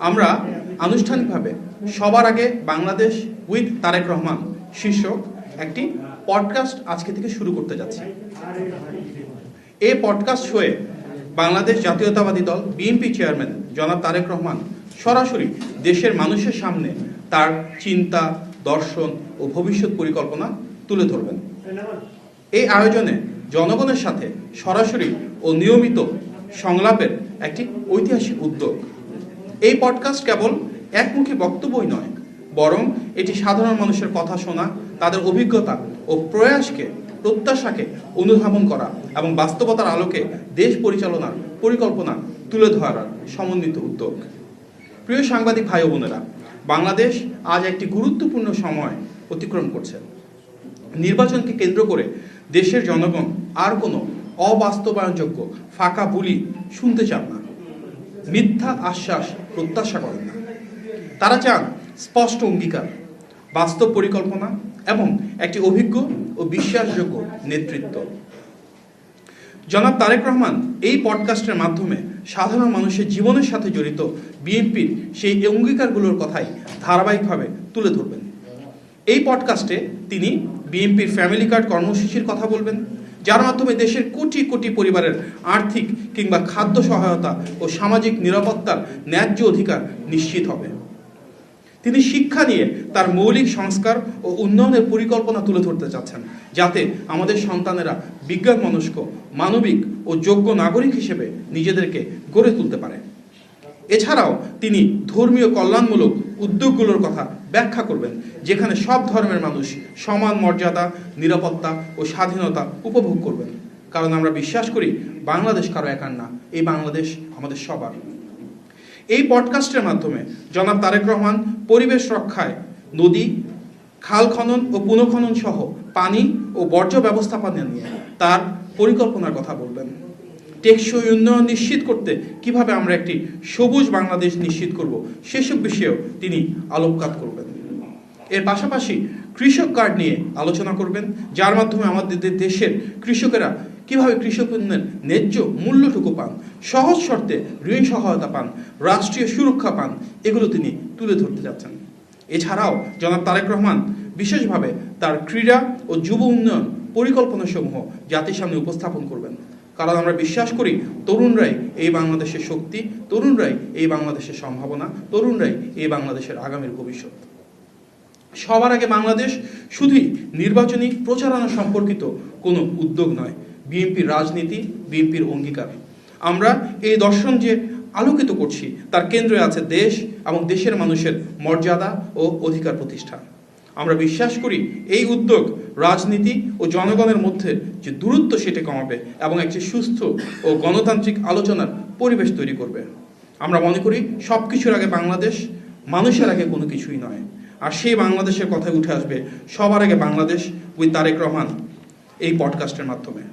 আমরা আনুষ্ঠানিকভাবে সবার আগে বাংলাদেশ উইথ তারেক রহমান শীর্ষক একটি পডকাস্ট আজকে থেকে শুরু করতে যাচ্ছি। এই পডকাস্ট শোয়ে বাংলাদেশ জাতীয়তাবাদী দল বিএনপি চেয়ারম্যান জনাব তারেক রহমান সরাসরি দেশের মানুষের সামনে তার চিন্তা, দর্শন ও ভবিষ্যৎ পরিকল্পনা তুলে ধরবেন। এই আয়োজনে জনগণের সাথে সরাসরি ও নিয়মিত সংলাপের একটি ঐতিহাসিক উদ্যোগ। এই পডকাস্ট কেবল একমুখী বক্তব্যই নয়, বরং এটি সাধারণ মানুষের কথা শোনা, তাদের অভিজ্ঞতা ও প্রত্যাশাকে অনুধাবন করা এবং বাস্তবতার আলোকে দেশ পরিচালনার পরিকল্পনা তুলে ধরার সমন্বিত উদ্যোগ। প্রিয় সাংবাদিক ভাই ও বোনেরা, বাংলাদেশ আজ একটি গুরুত্বপূর্ণ সময় অতিক্রম করছে। নির্বাচনকে কেন্দ্র করে দেশের জনগণ আর কোনো অবাস্তবায়নযোগ্য ফাঁকা বুলি শুনতে চান না, মিথ্যা আশ্বাস প্রত্যাশা করেন না। তারা চান স্পষ্ট অঙ্গীকার, বাস্তব পরিকল্পনা এবং একটি অভিজ্ঞ ও বিশ্বাসযোগ্য নেতৃত্ব। জনাব তারেক রহমান এই পডকাস্টের মাধ্যমে সাধারণ মানুষের জীবনের সাথে জড়িত বিএনপির সেই অঙ্গীকারগুলোর কথাই ধারাবাহিকভাবে তুলে ধরবেন। এই পডকাস্টে তিনি বিএনপির ফ্যামিলি কার্ড কর্মসূচির কথা বলবেন, যার মাধ্যমে দেশের কোটি কোটি পরিবারের আর্থিক কিংবা খাদ্য সহায়তা ও সামাজিক নিরাপত্তার ন্যায্য অধিকার নিশ্চিত হবে। তিনি শিক্ষা নিয়ে তার মৌলিক সংস্কার ও উন্নয়নের পরিকল্পনা তুলে ধরতে চাচ্ছেন, যাতে আমাদের সন্তানেরা বিজ্ঞান মনস্ক, মানবিক ও যোগ্য নাগরিক হিসেবে নিজেদেরকে গড়ে তুলতে পারে। এছাড়াও তিনি ধর্মীয় কল্যাণমূলক উদ্যোগগুলোর কথা ব্যাখ্যা করবেন, যেখানে সব ধর্মের মানুষ সমান মর্যাদা, নিরাপত্তা ও স্বাধীনতা উপভোগ করবেন। কারণ আমরা বিশ্বাস করি বাংলাদেশ কারো একার না, এই বাংলাদেশ আমাদের সবার। এই পডকাস্টের মাধ্যমে জনাব তারেক রহমান পরিবেশ রক্ষায় নদী, খাল খনন ও পুনঃখনন সহ পানি ও বর্জ্য ব্যবস্থাপনা নিয়ে তার পরিকল্পনার কথা বলবেন। টেকসই উন্নয়ন নিশ্চিত করতে কিভাবে আমরা একটি সবুজ বাংলাদেশ নিশ্চিত করব, সেসব বিষয়েও তিনি আলোকপাত করবেন। এর পাশাপাশি কৃষক কার্ড নিয়ে আলোচনা করবেন, যার মাধ্যমে আমাদের দেশের কৃষকেরা কিভাবে কৃষি পণ্যের ন্যায্য মূল্যটুকু পান, সহজ শর্তে ঋণ সহায়তা পান, রাষ্ট্রীয় সুরক্ষা পান, এগুলো তিনি তুলে ধরতে যাচ্ছেন। এছাড়াও জনাব তারেক রহমান বিশেষভাবে তার ক্রীড়া ও যুব উন্নয়ন পরিকল্পনাসমূহ জাতির সামনে উপস্থাপন করবেন। কারণ আমরা বিশ্বাস করি তরুণরাই এই বাংলাদেশের শক্তি, তরুণরাই এই বাংলাদেশের সম্ভাবনা, তরুণরাই এই বাংলাদেশের আগামীর ভবিষ্যৎ। সবার আগে বাংলাদেশ শুধুই নির্বাচনী প্রচারণা সম্পর্কিত কোনো উদ্যোগ নয়, বিএনপির রাজনীতি, বিএনপির অঙ্গীকার। আমরা এই দর্শন যে আলোকিত করছি তার কেন্দ্রে আছে দেশ এবং দেশের মানুষের মর্যাদা ও অধিকার প্রতিষ্ঠা। আমরা বিশ্বাস করি এই উদ্যোগ রাজনীতি ও জনগণের মধ্যে যে দূরত্ব সেটা কমাবে এবং একটি সুস্থ ও গণতান্ত্রিক আলোচনার পরিবেশ তৈরি করবে। আমরা মনে করি সব কিছুর আগে বাংলাদেশ, মানুষের আগে কোনো কিছুই নয়। আর সেই বাংলাদেশের কথাই উঠে আসবে সবার আগে বাংলাদেশ উইথ তারেক রহমান এই পডকাস্টের মাধ্যমে।